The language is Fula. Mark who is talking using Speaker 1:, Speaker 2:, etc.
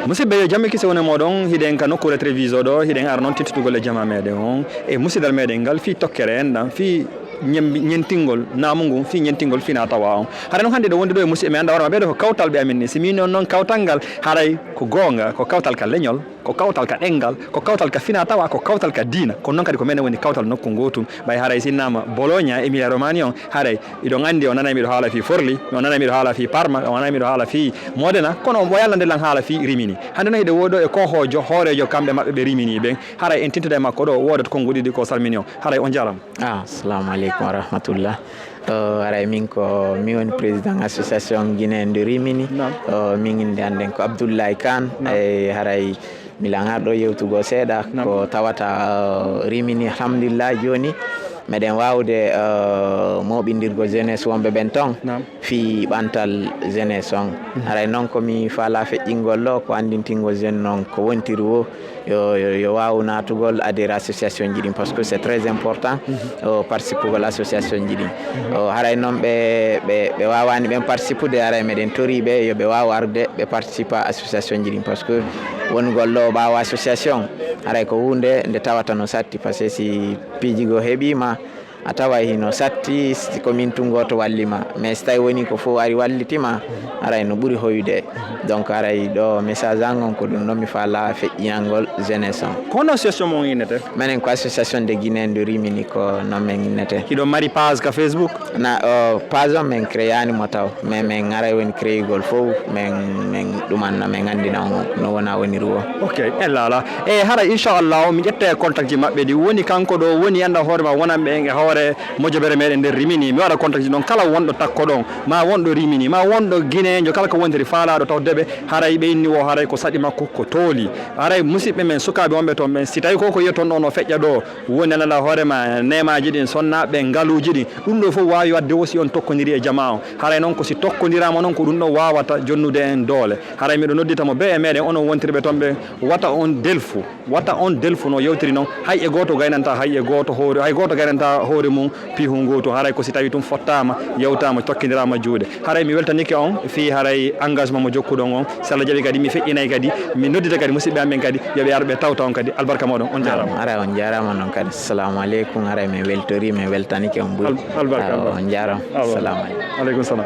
Speaker 1: musidɓe jamme kise woni moɗon hiɗen ka nokkure télévision ɗo hiɗen ara noon tettutugol e jama meɗen on e musidal meɗen ngal fi tokkere en ɗan fi ñentingol namugu fi ñentingol fina tawa on haɗa noon hannde ɗo wondi ɗo e musidɓe me anda warma ɓeɗo ko kawtal ɓe amin ni si min noon kawtal ngal haɗay ko gonga ko kawtal ka leñol ko kawtal ka ɗengal ko kawtal ka fina tawa ko kawtal ka diina kono noon kadi ko menen woni kawtal nokku gotum ɓay haɗay sinnama Bologna Emilia Romagna on haɗay iɗon andi o nanay miɗo haala fi Forli o nanay miɗo haala fi Parma o nanay miɗo haala fi Modena kono o yalla ndelan haala fi Rimini hande noon hiɗe woɗo e kohojo hoorejo kamɓe maɓɓe ɓe Rimini ɓen haɗay en tintude e makko ɗo wodat konguɗi ɗi ko salmini o haɗay on jarama.
Speaker 2: Assalamu aleykum wa rahmatullah. Aray min ko mi woni président association guinéen de Rimini min inde anden ko Abdoulaye Kane e haray milan arɗo yewtugo seeɗa ko tawata Rimini alhamdulillah joni meɗen wawde moɓindirgo jeunesse wonɓe ɓen ton fi ɓantal jeunesse on haray noon komi faala feƴƴingol ɗo ko andintingol jeune noon ko wontiri wo yo waw natugol adhéré association ji ɗin par ce que c'est très important participugol association ji ɗin haray noon ɓe wawani ɓen participude haray meɗen toriɓe yoɓe waw arde ɓe participa association ji ɗin par ce que wongol ɗo ɓawa association haray ko hunde nde tawata no satti par ce que si piijigo heeɓima a tawa hino satti komin tungoto wallima mais so tawi woni ko fof ari wallitima aray no ɓuuri hoyude donc aray ɗo message an on ko ɗum noon mi faala feƴƴinalngol jeunesse on.
Speaker 1: Kono association mo innete
Speaker 2: minen ko association de Guinéen de Rimini ko noon min innete.
Speaker 1: Hiɗo mari page ka Facebook
Speaker 2: na page on min créyanimo taw mais min aray woni créygol fof min ɗumanno min andina on no wona woniri wo.
Speaker 1: Ok ellala e haɗa inchallah mi ƴetta e contact ji maɓɓe ɗi woni kanko ɗo woni anda hoorema wonanɓe e hoore mojobere meɗen nder Rimini mi waɗa contact ji ɗon kala wonɗo takko ɗon ma wonɗo Rimini ma wonɗo Guinéenjo kala ko wontiri faalaɗo tawdeɓe haray ɓe inni o haray ko saɗi makko ko tooli haray musidɓe men sukaɓe wonɓe toon ɓen si tawi koko yetton ɗon o feƴƴa ɗo woni ananda hoorema nemaji ɗin sonnaɓe ngaluji ɗin ɗum ɗo fof wawi wadde aussi on tokkodiri e jama o haray noon ko si tokkodirama noon ko ɗum ɗo wawata jonnude en doole haray miɗo nodditamo be e meɗen onon wontirɓe toon ɓe wata on delfu no yewtiri noon hay e goto gaynanta hay goto gaynanta hoore mum piihu ngoto haray ko si tawi tum fottama yewtama tokkidirama juuɗe haray mi weltanike on fi haray engagement mo jokkuɗon on so Allah jaaɓi kadi mi feƴƴinay kadi mi noddita kadi musidɓe amen kadi yoɓe ar ɓe tawta on kadi albarka moɗon on jarama.
Speaker 2: Aray on jarama noon kadi assalamu aleykum haray min weltori min weltanike on ɓuuri on jarama assalamu aleykum.
Speaker 1: Aleykum salam.